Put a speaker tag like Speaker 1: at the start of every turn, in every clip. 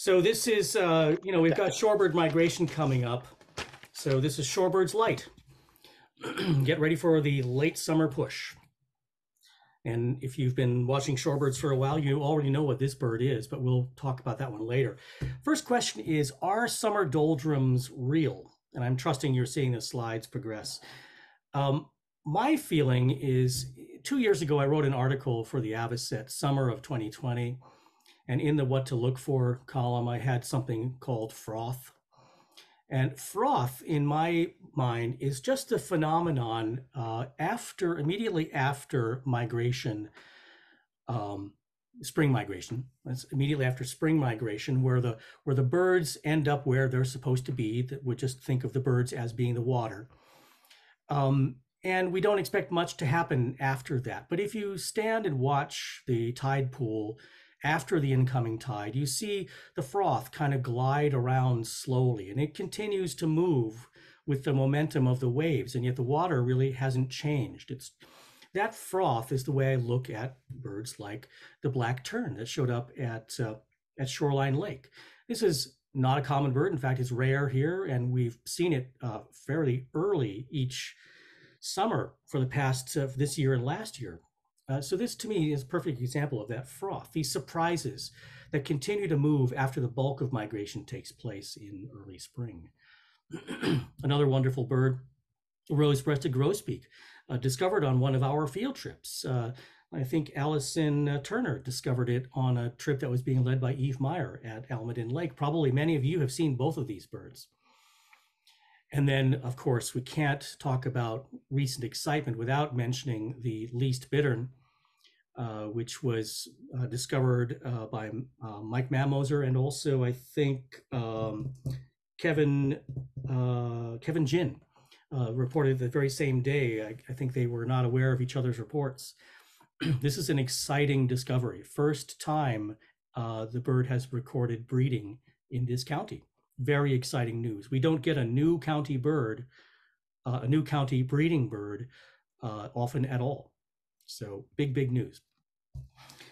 Speaker 1: So this is, we've got shorebird migration coming up. So this is shorebird's light. Get ready for the late summer push. And if you've been watching shorebirds for a while, you already know what this bird is, but we'll talk about that one later. First question is, are summer doldrums real? And I'm trusting you're seeing the slides progress. My feeling is 2 years ago, I wrote an article for the Avocet, summer of 2020. And in the what to look for column, I had something called froth. And froth, in my mind, is just a phenomenon immediately after migration, spring migration. That's immediately after spring migration, where the birds end up where they're supposed to be. That would just think of the birds as being the water. And we don't expect much to happen after that. But if you stand and watch the tide pool after the incoming tide, you see the froth kind of glide around slowly, and it continues to move with the momentum of the waves, and yet the water really hasn't changed. That froth is the way I look at birds like the black tern that showed up at Shoreline Lake. This is not a common bird. In fact, it's rare here, and we've seen it fairly early each summer for the past this year and last year. So this, to me, is a perfect example of that froth, these surprises that continue to move after the bulk of migration takes place in early spring. Another wonderful bird, rose-breasted grosbeak, discovered on one of our field trips. I think Allison Turner discovered it on a trip that was being led by Eve Meyer at Almaden Lake. Probably many of you have seen both of these birds. And then, of course, we can't talk about recent excitement without mentioning the least bittern, which was discovered by Mike Mammoser, and also I think Kevin Jin reported the very same day. I think they were not aware of each other's reports. This is an exciting discovery. First time the bird has recorded breeding in this county. Very exciting news. We don't get a new county bird, a new county breeding bird often at all. So big news.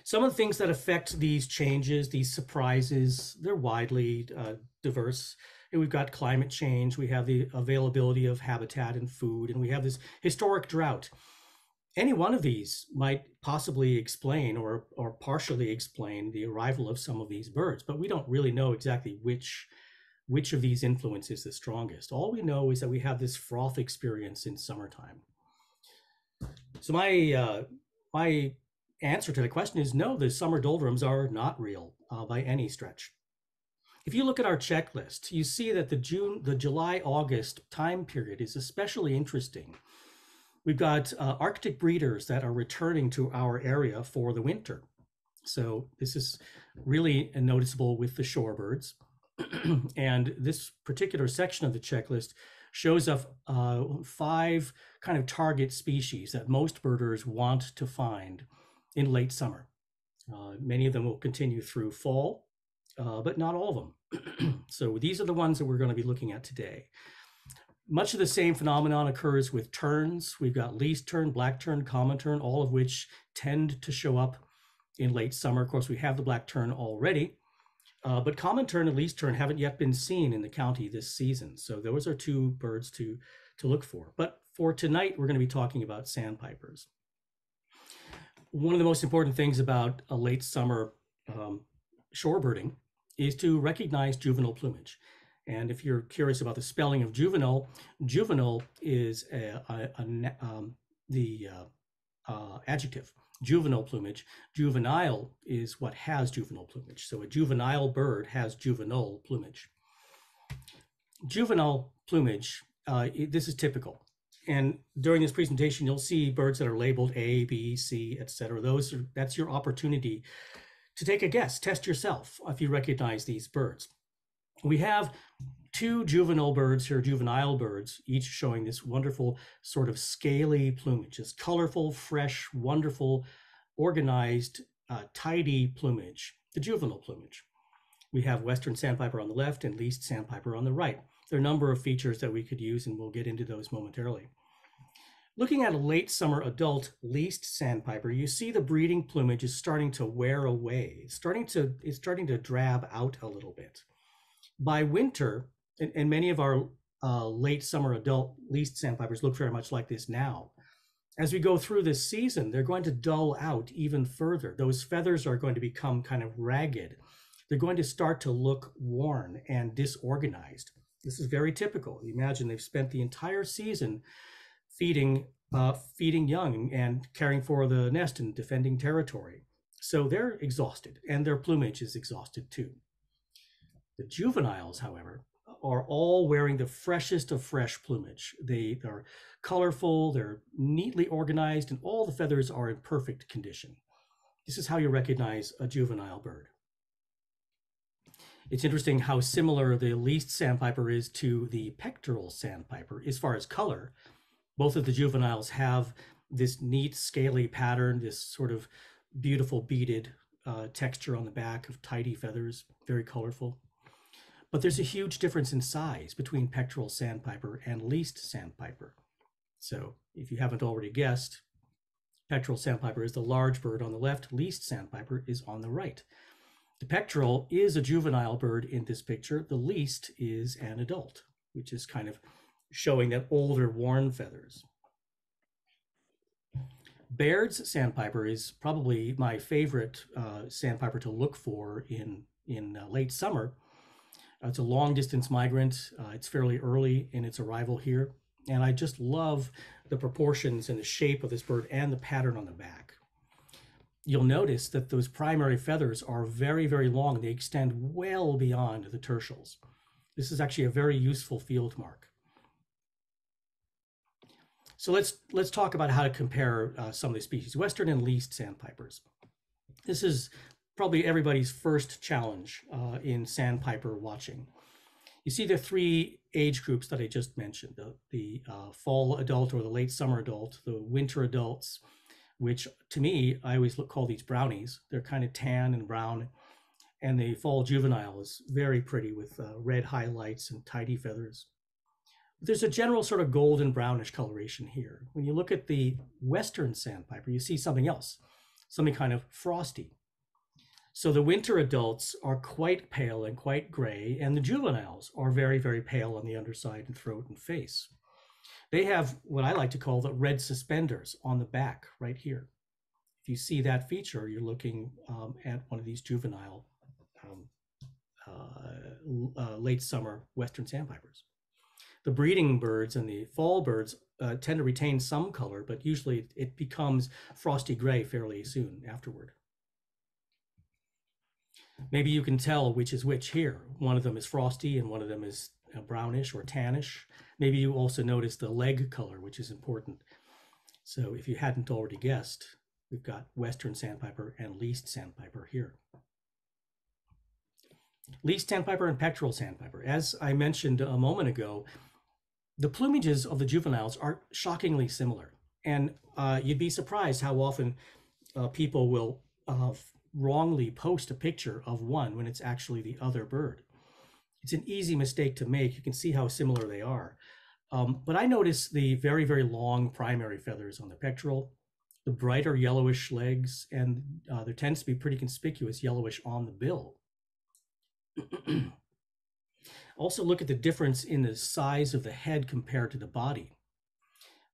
Speaker 1: Some of the things that affect these changes, these surprises, they're widely diverse. And we've got climate change, we have the availability of habitat and food, and we have this historic drought. Any one of these might possibly explain or partially explain the arrival of some of these birds, but we don't really know exactly which of these influences the strongest. All we know is that we have this froth experience in summertime. So my answer to the question is no, the summer doldrums are not real by any stretch. If you look at our checklist, you see that the July-August time period is especially interesting. We've got Arctic breeders that are returning to our area for the winter. So this is really noticeable with the shorebirds. And this particular section of the checklist shows us 5 kind of target species that most birders want to find in late summer. Many of them will continue through fall, but not all of them. So these are the ones that we're going to be looking at today. Much of the same phenomenon occurs with terns. We've got least tern, black tern, common tern, all of which tend to show up in late summer. Of course, we have the black tern already. But common tern and least tern haven't yet been seen in the county this season. So those are 2 birds to look for. But for tonight, we're going to be talking about sandpipers. One of the most important things about a late summer shorebirding is to recognize juvenile plumage. And if you're curious about the spelling of juvenile, juvenile is the adjective. Juvenile plumage. Juvenile is what has juvenile plumage. So a juvenile bird has juvenile plumage. Juvenile plumage, this is typical. And during this presentation, you'll see birds that are labeled A, B, C, etc. That's your opportunity to take a guess, test yourself if you recognize these birds. We have 2 juvenile birds here, juvenile birds, each showing this wonderful sort of scaly plumage, this colorful, fresh, wonderful, organized, tidy plumage, the juvenile plumage. We have western sandpiper on the left and least sandpiper on the right. There are a number of features that we could use, and we'll get into those momentarily. Looking at a late summer adult least sandpiper, you see the breeding plumage is starting to wear away. It's starting to drab out a little bit. By winter, and many of our late summer adult least sandpipers look very much like this now. As we go through this season, they're going to dull out even further. Those feathers are going to become kind of ragged. They're going to start to look worn and disorganized. This is very typical. Imagine they've spent the entire season feeding young and caring for the nest and defending territory. So they're exhausted, and their plumage is exhausted too. The juveniles, however, are all wearing the freshest of fresh plumage. They are colorful, they're neatly organized, and all the feathers are in perfect condition. This is how you recognize a juvenile bird. It's interesting how similar the least sandpiper is to the pectoral sandpiper as far as color. Both of the juveniles have this neat scaly pattern, this sort of beautiful beaded texture on the back of tidy feathers, very colorful. But there's a huge difference in size between pectoral sandpiper and least sandpiper. So if you haven't already guessed, pectoral sandpiper is the large bird on the left, least sandpiper is on the right. The pectoral is a juvenile bird in this picture. The least is an adult, which is kind of showing that older worn feathers. Baird's sandpiper is probably my favorite sandpiper to look for in late summer. It's a long distance migrant. It's fairly early in its arrival here. And I just love the proportions and the shape of this bird and the pattern on the back. You'll notice that those primary feathers are very, very long. They extend well beyond the tertials. This is actually a very useful field mark. So let's talk about how to compare some of these species, western and least sandpipers. This is probably everybody's first challenge in sandpiper watching. You see the three age groups that I just mentioned, the fall adult or the late summer adult, the winter adults, which to me, I always call these brownies. They're kind of tan and brown. And the fall juvenile is very pretty with red highlights and tidy feathers. There's a general sort of golden brownish coloration here. When you look at the western sandpiper, you see something else, something kind of frosty. So the winter adults are quite pale and quite gray, and the juveniles are very, very pale on the underside and throat and face. They have what I like to call the red suspenders on the back right here. If you see that feature, you're looking at one of these juvenile late summer western sandpipers. The breeding birds and the fall birds tend to retain some color, but usually it becomes frosty gray fairly soon afterward. Maybe you can tell which is which here. One of them is frosty and one of them is brownish or tannish. Maybe you also notice the leg color, which is important. So if you hadn't already guessed, we've got western sandpiper and least sandpiper here. Least sandpiper and pectoral sandpiper. As I mentioned a moment ago, the plumages of the juveniles are shockingly similar. And you'd be surprised how often people will wrongly post a picture of one when it's actually the other bird. It's an easy mistake to make. You can see how similar they are. But I notice the very, very long primary feathers on the pectoral, the brighter yellowish legs, and there tends to be pretty conspicuous yellowish on the bill. Also look at the difference in the size of the head compared to the body.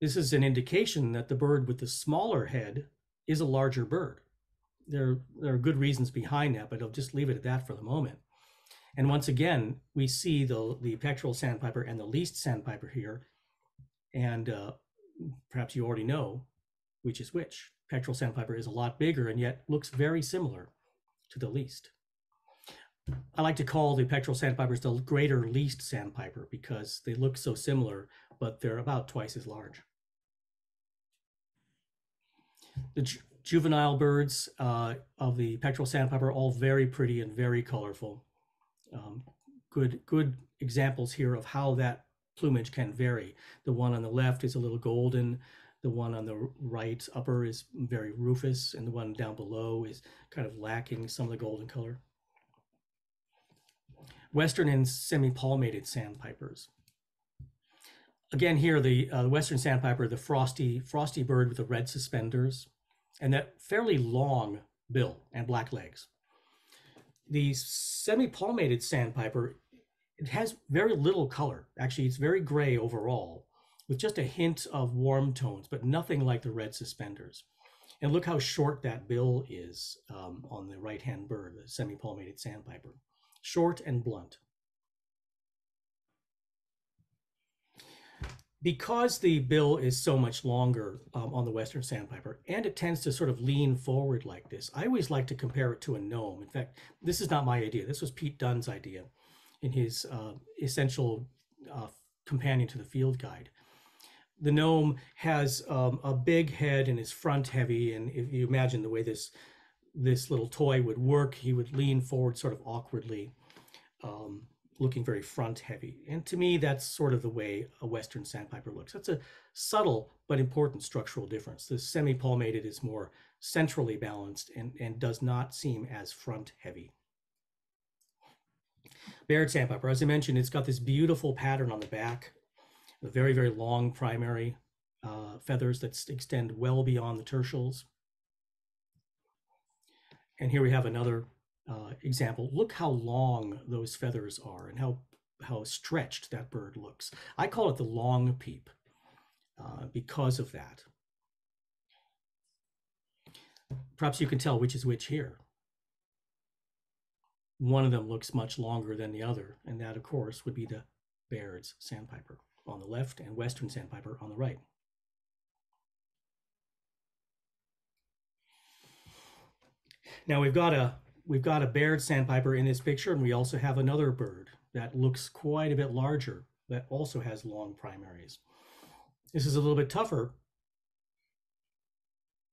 Speaker 1: This is an indication that the bird with the smaller head is a larger bird. There are good reasons behind that, but I'll just leave it at that for the moment. And once again, we see the pectoral sandpiper and the least sandpiper here. And perhaps you already know which is which. Pectoral sandpiper is a lot bigger and yet looks very similar to the least. I like to call the pectoral sandpipers the greater least sandpiper because they look so similar, but they're about twice as large. The juvenile birds of the pectoral sandpiper are all very pretty and very colorful. Good examples here of how that plumage can vary. The one on the left is a little golden. The one on the right upper is very rufous, and the one down below is kind of lacking some of the golden color. Western and semi-palmated sandpipers. Again, here the western sandpiper, the frosty bird with the red suspenders, and that fairly long bill and black legs. The semi-palmated sandpiper, it has very little color. Actually, it's very gray overall, with just a hint of warm tones, but nothing like the red suspenders. And look how short that bill is on the right-hand bird, the semi-palmated sandpiper. Short and blunt. Because the bill is so much longer on the western sandpiper, and it tends to sort of lean forward like this, I always like to compare it to a gnome. In fact, this is not my idea. This was Pete Dunn's idea in his essential companion to the field guide. The gnome has a big head and is front heavy, and if you imagine the way this little toy would work, he would lean forward sort of awkwardly, looking very front heavy. And to me, that's sort of the way a western sandpiper looks. That's a subtle but important structural difference. The semi-palmated is more centrally balanced and does not seem as front heavy. Baird sandpiper, as I mentioned, it's got this beautiful pattern on the back, the very, very long primary feathers that extend well beyond the tertials. And here we have another example. Look how long those feathers are and how stretched that bird looks. I call it the long peep because of that. Perhaps you can tell which is which here. One of them looks much longer than the other, and that, of course, would be the Baird's sandpiper on the left and western sandpiper on the right. Now we've got a Baird sandpiper in this picture, and we also have another bird that looks quite a bit larger that also has long primaries. This is a little bit tougher,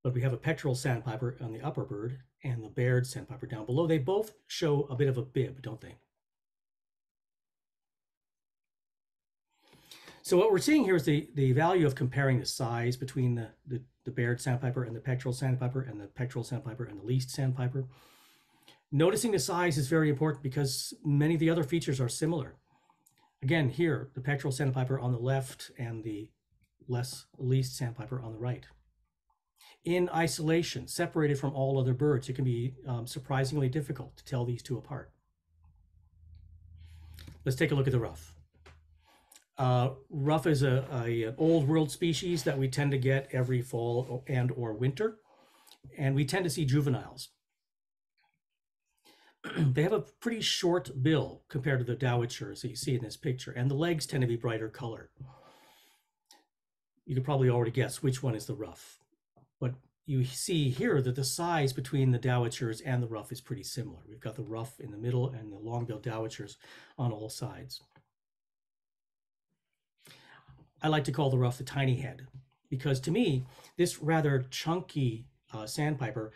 Speaker 1: but we have a pectoral sandpiper on the upper bird and the Baird sandpiper down below. They both show a bit of a bib, don't they? So what we're seeing here is the value of comparing the size between the Baird sandpiper and the pectoral sandpiper and the pectoral sandpiper and the least sandpiper. Noticing the size is very important because many of the other features are similar. Again, here, the pectoral sandpiper on the left and the least sandpiper on the right. In isolation, separated from all other birds, it can be surprisingly difficult to tell these two apart. Let's take a look at the ruff. Ruff is an old world species that we tend to get every fall and or winter, and we tend to see juveniles. They have a pretty short bill compared to the dowitchers that you see in this picture, and the legs tend to be brighter color. You could probably already guess which one is the ruff, but you see here that the size between the dowitchers and the ruff is pretty similar. We've got the ruff in the middle and the long-billed dowitchers on all sides. I like to call the ruff the tiny head because to me, this rather chunky sandpiper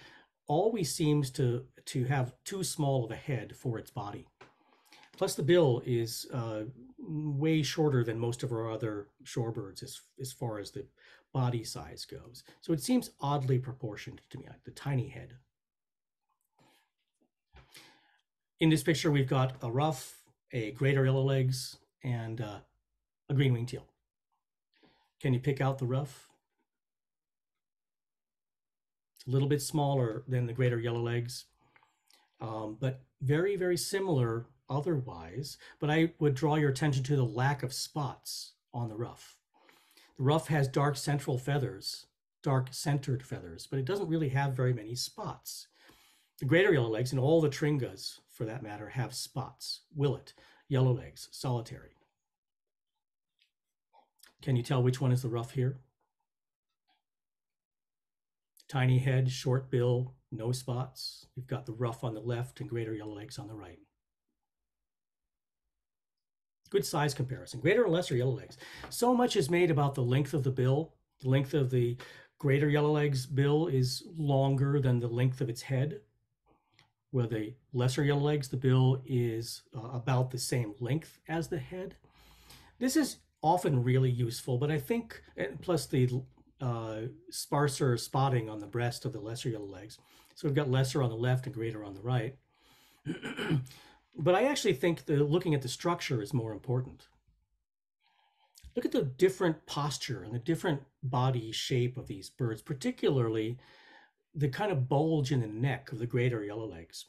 Speaker 1: always seems to have too small of a head for its body. Plus the bill is way shorter than most of our other shorebirds as far as the body size goes. So it seems oddly proportioned to me, like the tiny head. In this picture, we've got a ruff, a greater yellowlegs, and a green-winged teal. Can you pick out the ruff? It's a little bit smaller than the greater yellowlegs, but very, very similar otherwise. But I would draw your attention to the lack of spots on the ruff. The ruff has dark central feathers, dark centered feathers, but it doesn't really have very many spots. The greater yellowlegs and all the tringas, for that matter, have spots. Willet, yellowlegs, solitary. Can you tell which one is the ruff here? Tiny head, short bill, no spots. You've got the ruff on the left and greater yellowlegs on the right. Good size comparison, greater and lesser yellowlegs. So much is made about the length of the bill. The length of the greater yellowlegs bill is longer than the length of its head. Where the lesser yellowlegs, the bill is about the same length as the head. This is often really useful, but I think, plus the sparser spotting on the breast of the lesser yellowlegs. So we've got lesser on the left and greater on the right. But I actually think looking at the structure is more important. Look at the different posture and the different body shape of these birds, particularly the kind of bulge in the neck of the greater yellowlegs.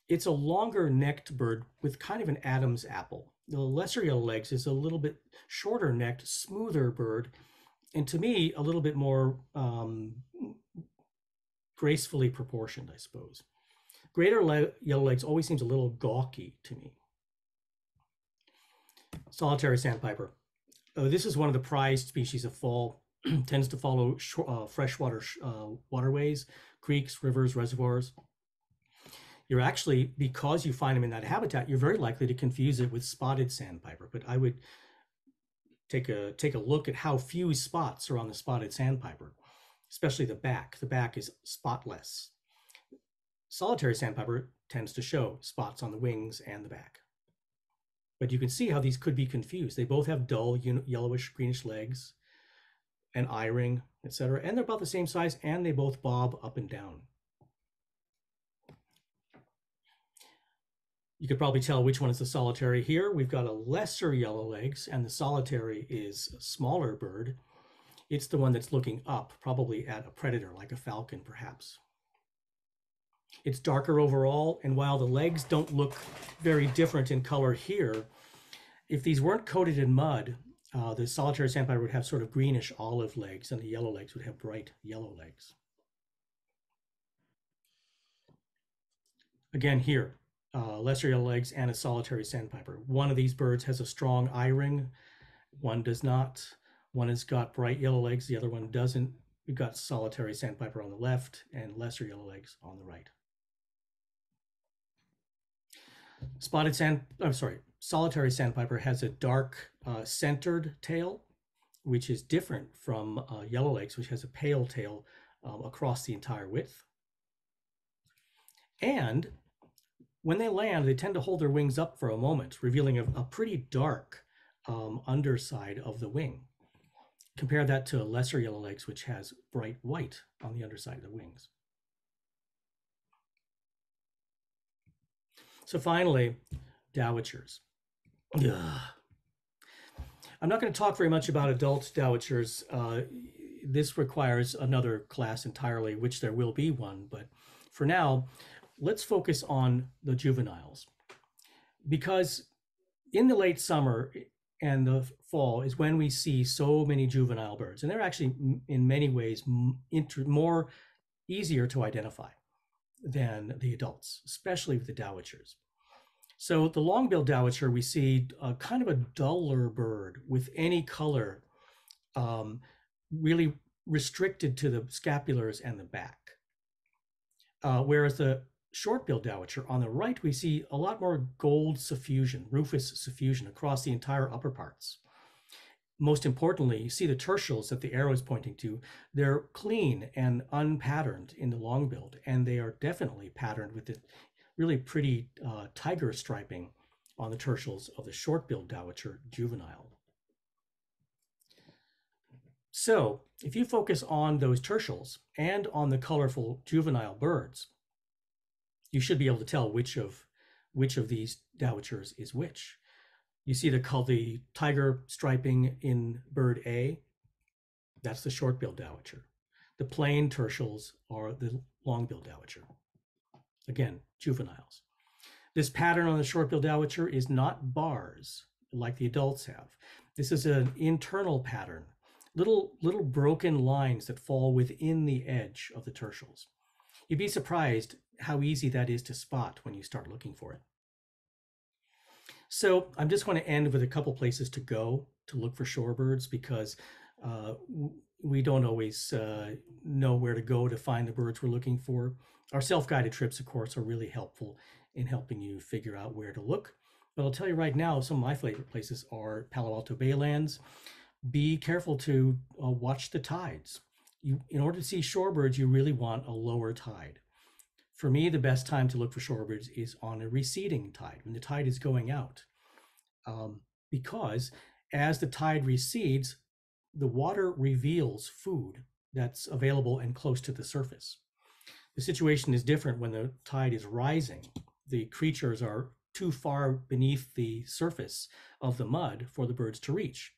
Speaker 1: It's a longer necked bird with kind of an Adam's apple. The lesser yellowlegs is a little bit shorter necked, smoother bird, and to me, a little bit more gracefully proportioned, I suppose. Greater yellowlegs always seems a little gawky to me. Solitary sandpiper. This is one of the prized species of fall. Tends to follow freshwater waterways, creeks, rivers, reservoirs. You're actually, because you find them in that habitat, you're very likely to confuse it with spotted sandpiper. But I would take a look at how few spots are on the spotted sandpiper, especially the back. The back is spotless. Solitary sandpiper tends to show spots on the wings and the back. But you can see how these could be confused. They both have dull, yellowish, greenish legs, an eye ring, etc. And they're about the same size, and they both bob up and down. You could probably tell which one is the solitary here. We've got a lesser yellowlegs, and the solitary is a smaller bird. It's the one that's looking up, probably at a predator, like a falcon, perhaps. It's darker overall, and while the legs don't look very different in color here, if these weren't coated in mud, the solitary sandpiper would have sort of greenish olive legs, and the yellowlegs would have bright yellow legs. Again here, lesser yellowlegs and a solitary sandpiper. One of these birds has a strong eye ring, one does not. One has got bright yellow legs, the other one doesn't. We've got solitary sandpiper on the left and lesser yellowlegs on the right. Solitary sandpiper has a dark centered tail, which is different from yellowlegs, which has a pale tail across the entire width. And when they land, they tend to hold their wings up for a moment, revealing a pretty dark underside of the wing. Compare that to lesser yellowlegs, which has bright white on the underside of the wings. So finally, dowitchers. Ugh. I'm not going to talk very much about adult dowitchers. This requires another class entirely, which there will be one. But for now, let's focus on the juveniles. Because in the late summer and the fall is when we see so many juvenile birds. And they're actually, in many ways, more easier to identify than the adults, especially with the dowitchers. So the long-billed dowitcher, we see kind of a duller bird with any color, really restricted to the scapulars and the back. Whereas the short-billed dowitcher, on the right, we see a lot more gold suffusion, rufous suffusion across the entire upper parts. Most importantly, you see the tertials that the arrow is pointing to. They're clean and unpatterned in the long-billed, and they are definitely patterned with the really pretty tiger striping on the tertials of the short-billed dowitcher juvenile. So if you focus on those tertials and on the colorful juvenile birds, you should be able to tell which of these dowitchers is which. You see the tiger striping in bird A, that's the short-billed dowitcher. The plain tertials are the long-billed dowitcher. Again, juveniles. This pattern on the short-billed dowitcher is not bars like the adults have. This is an internal pattern, little broken lines that fall within the edge of the tertials. You'd be surprised how easy that is to spot when you start looking for it. So I'm just going to end with a couple places to go to look for shorebirds, because we don't always know where to go to find the birds we're looking for. Our self-guided trips, of course, are really helpful in helping you figure out where to look. But I'll tell you right now, some of my favorite places are Palo Alto Baylands. Be careful to watch the tides. In order to see shorebirds, you really want a lower tide. For me, the best time to look for shorebirds is on a receding tide, when the tide is going out. Because as the tide recedes, the water reveals food that's available and close to the surface. The situation is different when the tide is rising. The creatures are too far beneath the surface of the mud for the birds to reach.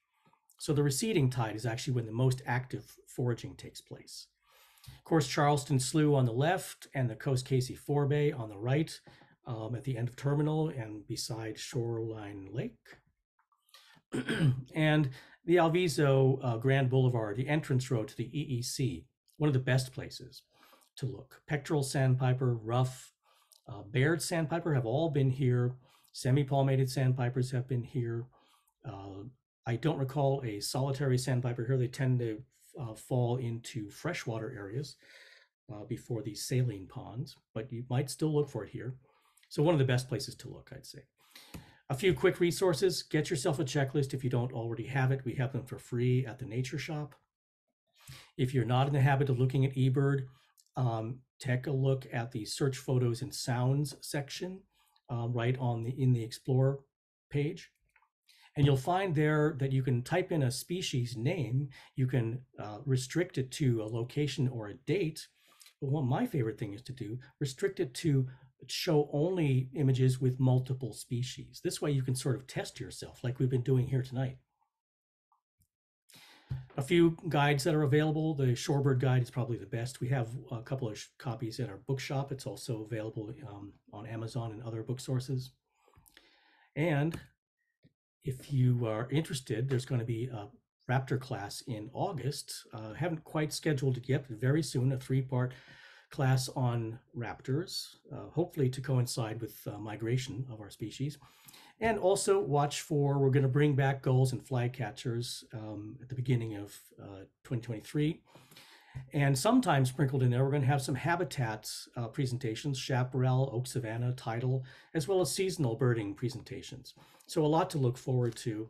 Speaker 1: So the receding tide is actually when the most active foraging takes place. Of course, Charleston Slough on the left and the Coast Casey Forebay on the right, at the end of Terminal and beside Shoreline Lake. And the Alviso Grand Boulevard, the entrance road to the EEC, one of the best places to look. Pectoral sandpiper, rough, Baird sandpiper have all been here. Semi-palmated sandpipers have been here. I don't recall a solitary sandpiper here. They tend to fall into freshwater areas before these saline ponds, but you might still look for it here. So one of the best places to look, I'd say. A few quick resources. Get yourself a checklist if you don't already have it. We have them for free at the Nature Shop. If you're not in the habit of looking at eBird, take a look at the search photos and sounds section right in the Explore page. And you'll find there that you can type in a species name. You can restrict it to a location or a date. But one of my favorite thing is to do, restrict it to show only images with multiple species. This way you can sort of test yourself like we've been doing here tonight. A few guides that are available. The Shorebird Guide is probably the best. We have a couple of copies at our bookshop. It's also available on Amazon and other book sources. And if you are interested, there's going to be a raptor class in August. Haven't quite scheduled it yet, but very soon, a 3-part class on raptors, hopefully to coincide with migration of our species. And also watch for, we're going to bring back gulls and flycatchers at the beginning of 2023. And sometimes sprinkled in there, we're going to have some habitats presentations, chaparral, oak savanna, tidal, as well as seasonal birding presentations. So a lot to look forward to